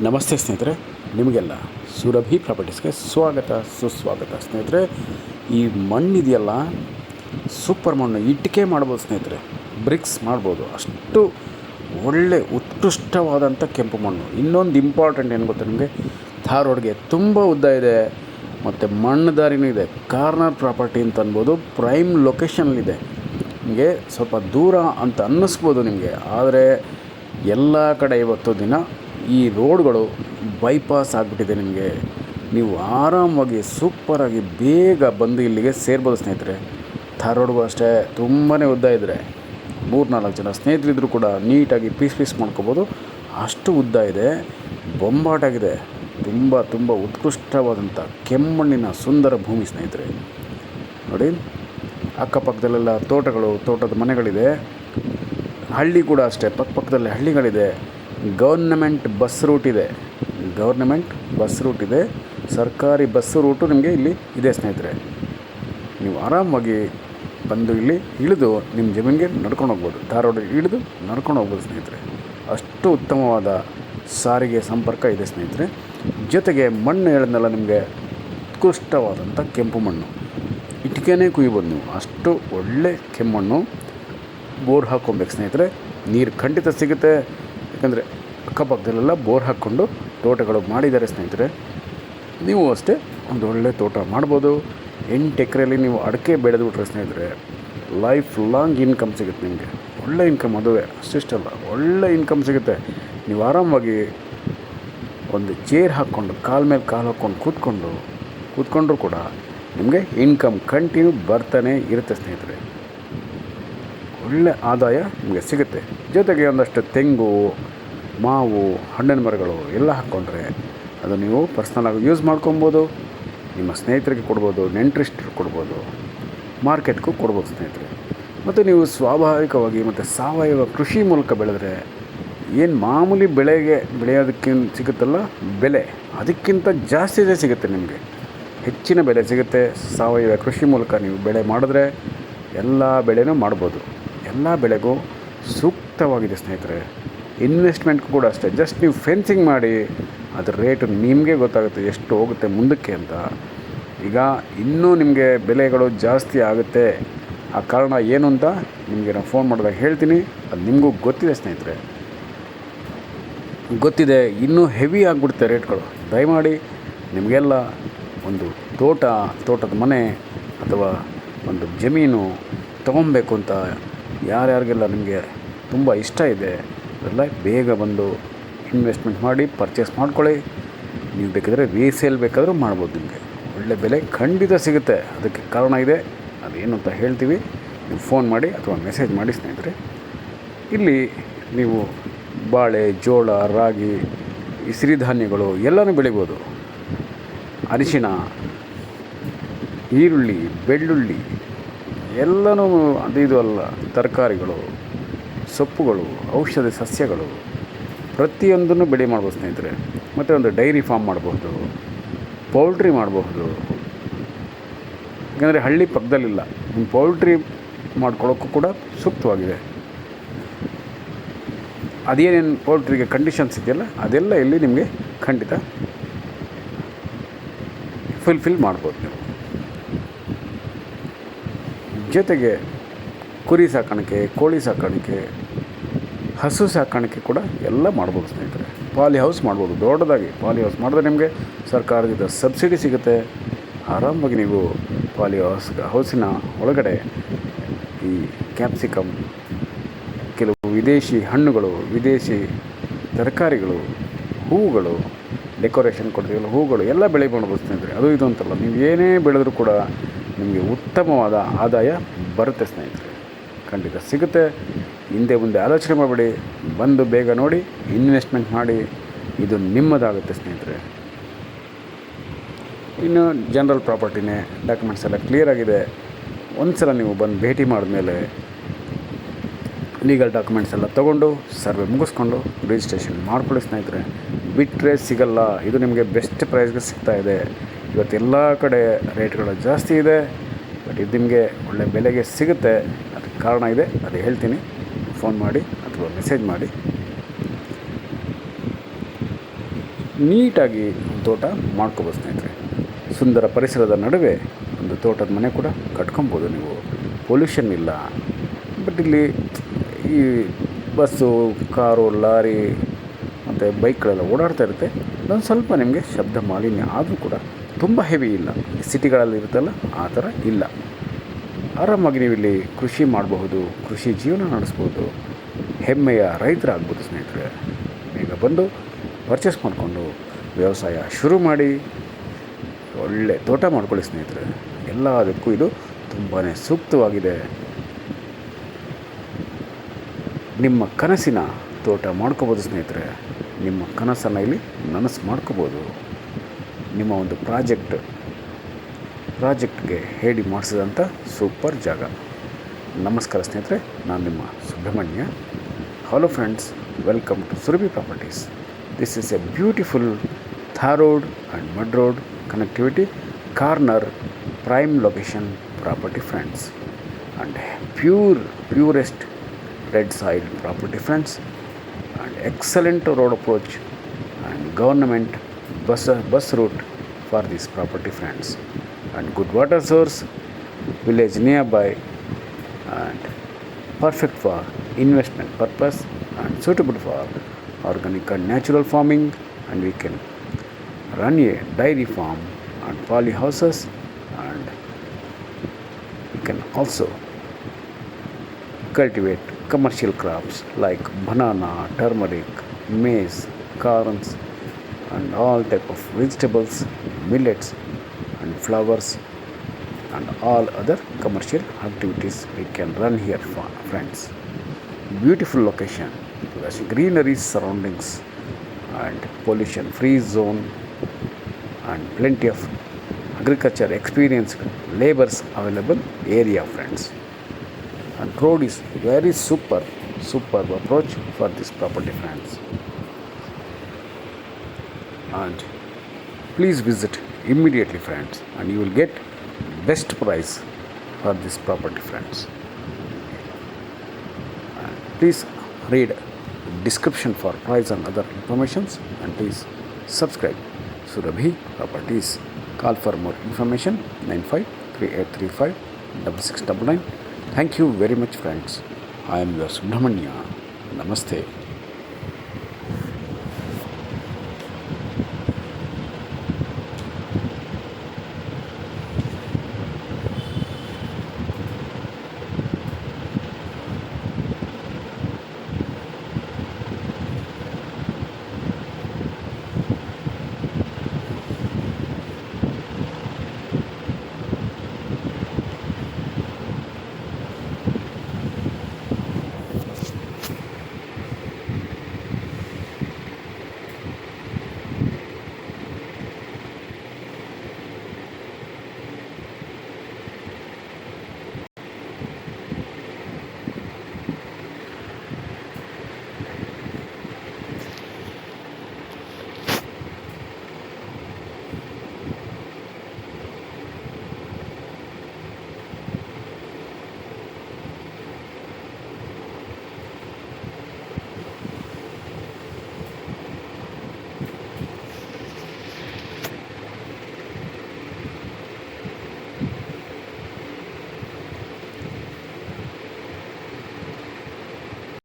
ನಮಸ್ತೆ ಸ್ನೇಹಿತರೆ, ನಿಮಗೆಲ್ಲ ಸುರಭಿ ಪ್ರಾಪರ್ಟೀಸ್ಗೆ ಸ್ವಾಗತ ಸುಸ್ವಾಗತ. ಸ್ನೇಹಿತರೆ, ಈ ಮಣ್ಣಿದೆಯಲ್ಲ, ಸೂಪರ್ ಮಣ್ಣು. ಇಟ್ಟಿಗೆ ಮಾಡ್ಬೋದು ಸ್ನೇಹಿತರೆ, ಬ್ರಿಕ್ಸ್ ಮಾಡ್ಬೋದು. ಅಷ್ಟು ಒಳ್ಳೆ ಉತ್ಕೃಷ್ಟವಾದಂಥ ಕೆಂಪು ಮಣ್ಣು. ಇನ್ನೊಂದು ಇಂಪಾರ್ಟೆಂಟ್ ಏನು ಗೊತ್ತಾ ನಿಮಗೆ, ಥಾರ್ ರೋಡ್ಗೆ ತುಂಬ ಉದ್ದ ಇದೆ ಮತ್ತು ಮಣ್ಣು ದಾರಿನೂ ಇದೆ. ಕಾರ್ನರ್ ಪ್ರಾಪರ್ಟಿ ಅಂತ ಅನ್ಬೋದು. ಪ್ರೈಮ್ ಲೊಕೇಶನಲ್ಲಿದೆ. ನಿಮಗೆ ಸ್ವಲ್ಪ ದೂರ ಅಂತ ಅನ್ನಿಸ್ಬೋದು ನಿಮಗೆ, ಆದರೆ ಎಲ್ಲ ಕಡೆ ಇವತ್ತು ದಿನ ಈ ರೋಡ್ಗಳು ಬೈಪಾಸ್ ಆಗಿಬಿಟ್ಟಿದೆ. ನಿಮಗೆ ನೀವು ಆರಾಮಾಗಿ ಸೂಪರಾಗಿ ಬೇಗ ಬಂದು ಇಲ್ಲಿಗೆ ಸೇರ್ಬೋದು ಸ್ನೇಹಿತರೆ. ಥಾರ್ ರೋಡ್ಗೂ ಅಷ್ಟೇ ತುಂಬಾ ಉದ್ದ ಇದ್ದರೆ 3-4 ಜನ ಸ್ನೇಹಿತರಿದ್ದರೂ ಕೂಡ ನೀಟಾಗಿ ಪೀಸ್ ಮಾಡ್ಕೋಬೋದು. ಅಷ್ಟು ಉದ್ದ ಇದೆ, ಬೊಂಬಾಟಾಗಿದೆ. ತುಂಬ ಉತ್ಕೃಷ್ಟವಾದಂಥ ಕೆಮ್ಮಣ್ಣಿನ ಸುಂದರ ಭೂಮಿ ಸ್ನೇಹಿತರೆ. ನೋಡಿ, ಅಕ್ಕಪಕ್ಕದಲ್ಲೆಲ್ಲ ತೋಟದ ಮನೆಗಳಿದೆ. ಹಳ್ಳಿ ಕೂಡ ಅಷ್ಟೇ, ಪಕ್ಕದಲ್ಲಿ ಹಳ್ಳಿಗಳಿದೆ. ಗೌರ್ನಮೆಂಟ್ ಬಸ್ ರೂಟ್ ಇದೆ. ಸರ್ಕಾರಿ ಬಸ್ ರೂಟು ನಿಮಗೆ ಇಲ್ಲಿ ಇದೆ ಸ್ನೇಹಿತರೆ. ನೀವು ಆರಾಮಾಗಿ ಬಂದು ಇಲ್ಲಿ ಇಳಿದು ನಿಮ್ಮ ಜಮೀನಿಗೆ ನಡ್ಕೊಂಡು ಹೋಗ್ಬೋದು. ಥಾರ್ ರೋಡ್ ಇಳಿದು ನಡ್ಕೊಂಡು ಹೋಗ್ಬೋದು ಸ್ನೇಹಿತರೆ. ಅಷ್ಟು ಉತ್ತಮವಾದ ಸಾರಿಗೆ ಸಂಪರ್ಕ ಇದೆ ಸ್ನೇಹಿತರೆ. ಜೊತೆಗೆ ಮಣ್ಣು ಹೇಳಿದ್ನಲ್ಲ ನಿಮಗೆ, ಉತ್ಕೃಷ್ಟವಾದಂಥ ಕೆಂಪು ಮಣ್ಣು. ಇಟ್ಟಿಗೆನೇ ಕುಯ್ಬೋದು ನೀವು, ಅಷ್ಟು ಒಳ್ಳೆ ಕೆಮ್ಮಣ್ಣು. ಬೋರ್ ಹಾಕ್ಕೊಬೇಕು ಸ್ನೇಹಿತರೆ, ನೀರು ಖಂಡಿತ ಸಿಗುತ್ತೆ. ಯಾಕಂದರೆ ಅಕ್ಕಪಕ್ಕದಲ್ಲೆಲ್ಲ ಬೋರ್ ಹಾಕ್ಕೊಂಡು ತೋಟಗಳು ಮಾಡಿದ್ದಾರೆ ಸ್ನೇಹಿತರೆ. ನೀವು ಅಷ್ಟೇ ಒಂದು ಒಳ್ಳೆ ತೋಟ ಮಾಡ್ಬೋದು. 8 ಎಕರೆಯಲ್ಲಿ ನೀವು ಅಡಿಕೆ ಬೆಳೆದುಬಿಟ್ರೆ ಸ್ನೇಹಿತರೆ, ಲೈಫ್ ಲಾಂಗ್ ಇನ್ಕಮ್ ಸಿಗುತ್ತೆ ನಿಮಗೆ. ಒಳ್ಳೆ ಇನ್ಕಮ್, ಅದುವೇ ಅಷ್ಟಿಷ್ಟಲ್ಲ, ಒಳ್ಳೆ ಇನ್ಕಮ್ ಸಿಗುತ್ತೆ. ನೀವು ಆರಾಮಾಗಿ ಒಂದು ಚೇರ್ ಹಾಕ್ಕೊಂಡು ಕಾಲ ಮೇಲೆ ಕಾಲು ಹಾಕ್ಕೊಂಡು ಕೂತ್ಕೊಂಡ್ರೂ ಕೂಡ ನಿಮಗೆ ಇನ್ಕಮ್ ಕಂಟಿನ್ಯೂ ಬರ್ತಾನೆ ಇರುತ್ತೆ ಸ್ನೇಹಿತರೆ. ಒಳ್ಳೆ ಆದಾಯ ನಿಮಗೆ ಸಿಗುತ್ತೆ. ಜೊತೆಗೆ ಒಂದಷ್ಟು ತೆಂಗು, ಮಾವು, ಹಣ್ಣಿನ ಮರಗಳು ಎಲ್ಲ ಹಾಕ್ಕೊಂಡ್ರೆ ಅದು ನೀವು ಪರ್ಸ್ನಲಾಗಿ ಯೂಸ್ ಮಾಡ್ಕೊಬೋದು. ನಿಮ್ಮ ಸ್ನೇಹಿತರಿಗೆ ಕೊಡ್ಬೋದು, ನೆಂಟರಿಷ್ಟರಿಗೆ ಕೊಡ್ಬೋದು, ಮಾರ್ಕೆಟ್ಗೂ ಕೊಡ್ಬೋದು ಸ್ನೇಹಿತರೆ. ಮತ್ತು ನೀವು ಸ್ವಾಭಾವಿಕವಾಗಿ ಮತ್ತು ಸಾವಯವ ಕೃಷಿ ಮೂಲಕ ಬೆಳೆದ್ರೆ ಏನು ಮಾಮೂಲಿ ಬೆಳೆಯೋದಕ್ಕಿಂತ ಸಿಗುತ್ತಲ್ಲ ಬೆಲೆ, ಅದಕ್ಕಿಂತ ಜಾಸ್ತಿ ಸಿಗುತ್ತೆ ನಿಮಗೆ. ಹೆಚ್ಚಿನ ಬೆಲೆ ಸಿಗುತ್ತೆ. ಸಾವಯವ ಕೃಷಿ ಮೂಲಕ ನೀವು ಬೆಳೆ ಮಾಡಿದ್ರೆ ಎಲ್ಲ ಬೆಳೆನೂ ಮಾಡ್ಬೋದು. ಎಲ್ಲ ಬೆಳೆಗೂ ಸೂಕ್ತವಾಗಿದೆ ಸ್ನೇಹಿತರೆ. ಇನ್ವೆಸ್ಟ್ಮೆಂಟ್ಗೂ ಕೂಡ ಅಷ್ಟೇ. ಜಸ್ಟ್ ನೀವು ಫೆನ್ಸಿಂಗ್ ಮಾಡಿ ಅದರ ರೇಟು ನಿಮಗೆ ಗೊತ್ತಾಗುತ್ತೆ ಎಷ್ಟು ಹೋಗುತ್ತೆ ಮುಂದಕ್ಕೆ ಅಂತ. ಈಗ ಇನ್ನೂ ನಿಮಗೆ ಬೆಲೆಗಳು ಜಾಸ್ತಿ ಆಗುತ್ತೆ. ಆ ಕಾರಣ ಏನು ಅಂತ ನಿಮಗೆ ನಾನು ಫೋನ್ ಮಾಡಿದಾಗ ಹೇಳ್ತೀನಿ. ಅದು ನಿಮಗೂ ಗೊತ್ತಿದೆ ಸ್ನೇಹಿತರೆ, ಗೊತ್ತಿದೆ. ಇನ್ನೂ ಹೆವಿ ಆಗಿಬಿಡುತ್ತೆ ರೇಟ್ಗಳು. ದಯಮಾಡಿ ನಿಮಗೆಲ್ಲ ಒಂದು ತೋಟದ ಮನೆ ಅಥವಾ ಒಂದು ಜಮೀನು ತೊಗೊಬೇಕು ಅಂತ ಯಾರ್ಯಾರಿಗೆಲ್ಲ ನಿಮಗೆ ತುಂಬ ಇಷ್ಟ ಇದೆ, ಅದೆಲ್ಲ ಬೇಗ ಬಂದು ಇನ್ವೆಸ್ಟ್ಮೆಂಟ್ ಮಾಡಿ ಪರ್ಚೇಸ್ ಮಾಡ್ಕೊಳ್ಳಿ. ನೀವು ಬೇಕಾದರೆ ರೀಸೇಲ್ ಬೇಕಾದರೂ ಮಾಡ್ಬೋದು. ನಿಮಗೆ ಒಳ್ಳೆ ಬೆಲೆ ಖಂಡಿತ ಸಿಗುತ್ತೆ. ಅದಕ್ಕೆ ಕಾರಣ ಇದೆ, ಅದೇನು ಅಂತ ಹೇಳ್ತೀವಿ. ನೀವು ಫೋನ್ ಮಾಡಿ ಅಥವಾ ಮೆಸೇಜ್ ಮಾಡಿ ಸ್ನೇಹಿತರೆ. ಇಲ್ಲಿ ನೀವು ಬಾಳೆ, ಜೋಳ, ರಾಗಿ, ಈ ಸಿರಿಧಾನ್ಯಗಳು ಎಲ್ಲನೂ ಬೆಳಿಬೋದು. ಅರಿಶಿಣ, ಈರುಳ್ಳಿ, ಬೆಳ್ಳುಳ್ಳಿ ಎಲ್ಲನೂ ಇದು ಅಲ್ಲ, ತರಕಾರಿಗಳು, ಸೊಪ್ಪುಗಳು, ಔಷಧಿ ಸಸ್ಯಗಳು ಪ್ರತಿಯೊಂದನ್ನು ಬೆಳೆ ಮಾಡ್ಬೋದು ಸ್ನೇಹಿತರೆ. ಮತ್ತು ಒಂದು ಡೈರಿ ಫಾರ್ಮ್ ಮಾಡಬಹುದು, ಪೌಲ್ಟ್ರಿ ಮಾಡಬಹುದು. ಯಾಕಂದರೆ ಹಳ್ಳಿ ಪಕ್ಕದಲ್ಲಿಲ್ಲ, ನಿಮ್ಮ ಪೌಲ್ಟ್ರಿ ಮಾಡ್ಕೊಳ್ಳೋಕ್ಕೂ ಕೂಡ ಸೂಕ್ತವಾಗಿದೆ. ಅದೇನೇನು ಪೌಲ್ಟ್ರಿಗೆ ಕಂಡೀಷನ್ಸ್ ಇದೆಯಲ್ಲ ಅದೆಲ್ಲ ಇಲ್ಲಿ ನಿಮಗೆ ಖಂಡಿತ ಫುಲ್ಫಿಲ್ ಮಾಡ್ಬೋದು ನೀವು. ಜೊತೆಗೆ ಕುರಿ ಸಾಕಾಣಿಕೆ, ಕೋಳಿ ಸಾಕಾಣಿಕೆ, ಹಸು ಸಾಕಾಣಿಕೆ ಕೂಡ ಎಲ್ಲ ಮಾಡ್ಬೋದು ಸ್ನೇಹಿತರೆ. ಪಾಲಿ ಹೌಸ್ ಮಾಡ್ಬೋದು. ದೊಡ್ಡದಾಗಿ ಪಾಲಿ ಹೌಸ್ ಮಾಡಿದ್ರೆ ನಿಮಗೆ ಸರ್ಕಾರದಿಂದ ಸಬ್ಸಿಡಿ ಸಿಗುತ್ತೆ. ಆರಾಮಾಗಿ ನೀವು ಪಾಲಿ ಹೌಸಿನ ಒಳಗಡೆ ಈ ಕ್ಯಾಪ್ಸಿಕಮ್, ಕೆಲವು ವಿದೇಶಿ ಹಣ್ಣುಗಳು, ವಿದೇಶಿ ತರಕಾರಿಗಳು, ಹೂವುಗಳು, ಡೆಕೋರೇಷನ್ ಕೊಡ್ತೀವಲ್ಲ ಹೂವುಗಳು ಎಲ್ಲ ಬೆಳೆ ಮಾಡ್ಬೋದು ಸ್ನೇಹಿತರೆ. ಅದು ಇದು ಅಂತಲ್ಲ, ನೀವು ಏನೇ ಬೆಳೆದ್ರೂ ಕೂಡ ನಿಮಗೆ ಉತ್ತಮವಾದ ಆದಾಯ ಬರುತ್ತೆ ಸ್ನೇಹಿತರೆ. ಖಂಡಿತ ಸಿಗುತ್ತೆ. ಹಿಂದೆ ಮುಂದೆ ಆಲೋಚನೆ ಮಾಡಬೇಡಿ, ಬಂದು ಬೇಗ ನೋಡಿ ಇನ್ವೆಸ್ಟ್ಮೆಂಟ್ ಮಾಡಿ. ಇದು ನಿಮ್ಮದಾಗುತ್ತೆ ಸ್ನೇಹಿತರೆ. ಇನ್ನು ಜನರಲ್ ಪ್ರಾಪರ್ಟಿನೇ, ಡಾಕ್ಯುಮೆಂಟ್ಸ್ ಎಲ್ಲ ಕ್ಲಿಯರಾಗಿದೆ. ಒಂದು ಸಲ ನೀವು ಬಂದು ಭೇಟಿ ಮಾಡಿದ್ಮೇಲೆ ಲೀಗಲ್ ಡಾಕ್ಯುಮೆಂಟ್ಸ್ ಎಲ್ಲ ತೊಗೊಂಡು ಸರ್ವೆ ಮುಗಿಸ್ಕೊಂಡು ರಿಜಿಸ್ಟ್ರೇಷನ್ ಮಾಡ್ಕೊಳ್ಳಿ ಸ್ನೇಹಿತರೆ. ಬಿಟ್ಟರೆ ಸಿಗಲ್ಲ. ಇದು ನಿಮಗೆ ಬೆಸ್ಟ್ ಪ್ರೈಸ್ಗೆ ಸಿಗ್ತಾಯಿದೆ. ಇವತ್ತು ಎಲ್ಲ ಕಡೆ ರೇಟ್ಗಳು ಜಾಸ್ತಿ ಇದೆ, ಬಟ್ ಇದು ನಿಮಗೆ ಒಳ್ಳೆ ಬೆಲೆಗೆ ಸಿಗುತ್ತೆ. ಅದಕ್ಕೆ ಕಾರಣ ಇದೆ, ಅದು ಹೇಳ್ತೀನಿ. ಫೋನ್ ಮಾಡಿ ಅಥವಾ ಮೆಸೇಜ್ ಮಾಡಿ. ನೀಟಾಗಿ ತೋಟ ಮಾಡ್ಕೋಬೋದು ಸ್ನೇಹಿತರೆ. ಸುಂದರ ಪರಿಸರದ ನಡುವೆ ಒಂದು ತೋಟದ ಮನೆ ಕೂಡ ಕಟ್ಕೊಬೋದು ನೀವು. ಪೊಲ್ಯೂಷನ್ ಇಲ್ಲ. ಬಟ್ ಇಲ್ಲಿ ಈ ಬಸ್ಸು, ಕಾರು, ಲಾರಿ ಮತ್ತು ಬೈಕ್ಗಳೆಲ್ಲ ಓಡಾಡ್ತಾ ಇರುತ್ತೆ. ಅದೊಂದು ಸ್ವಲ್ಪ ನಿಮಗೆ ಶಬ್ದ ಮಾಲಿನ್ಯ ಆದರೂ ಕೂಡ ತುಂಬ ಹೆವಿ ಇಲ್ಲ. ಸಿಟಿಗಳಲ್ಲಿ ಇರುತ್ತಲ್ಲ ಆ ಥರ ಇಲ್ಲ. ಆರಾಮಾಗಿ ನೀವು ಇಲ್ಲಿ ಕೃಷಿ ಮಾಡಬಹುದು, ಕೃಷಿ ಜೀವನ ನಡೆಸ್ಬೋದು, ಹೆಮ್ಮೆಯ ರೈತರಾಗ್ಬೋದು ಸ್ನೇಹಿತರೆ. ಈಗ ಬಂದು ಪರ್ಚೇಸ್ ಮಾಡಿಕೊಂಡು ವ್ಯವಸಾಯ ಶುರು ಮಾಡಿ ಒಳ್ಳೆ ತೋಟ ಮಾಡ್ಕೊಳ್ಳಿ ಸ್ನೇಹಿತರೆ. ಎಲ್ಲದಕ್ಕೂ ಇದು ತುಂಬಾ ಸೂಕ್ತವಾಗಿದೆ. ನಿಮ್ಮ ಕನಸಿನ ತೋಟ ಮಾಡ್ಕೋಬೋದು ಸ್ನೇಹಿತರೆ. ನಿಮ್ಮ ಕನಸನ್ನು ಇಲ್ಲಿ ನನಸು ಮಾಡ್ಕೋಬೋದು. ನಿಮ್ಮ ಒಂದು ಪ್ರಾಜೆಕ್ಟ್ಗೆ ಹೇಳಿ ಮಾಡಿಸಿದಂಥ ಸೂಪರ್ ಜಾಗ. ನಮಸ್ಕಾರ ಸ್ನೇಹಿತರೆ, ನಾನು ನಿಮ್ಮ Subramanya. Hello friends, welcome to Surabhi Properties. This is a beautiful Thar Road and Mud Road connectivity corner prime location property friends, and purest red soil property friends, and excellent road approach and government bus route for this property friends, and good water source, village nearby, and perfect for investment purpose and suitable for organic and natural farming. And we can run a dairy farm and poly houses, and we can also cultivate commercial crops like banana, turmeric, maize, corns, and all type of vegetables, millets, and flowers, and all other commercial activities we can run here, friends. Beautiful location, plus greenery surroundings, and pollution free zone, and plenty of agriculture experienced laborers available area, friends. And road is very superb approach for this property, friends. And please visit immediately, friends, and you will get best price for this property, friends. And please read description for price and other informations, and please subscribe Surabhi Properties. Call for more information 9538356699. Thank you very much, friends. I am your Subramanya. Namaste.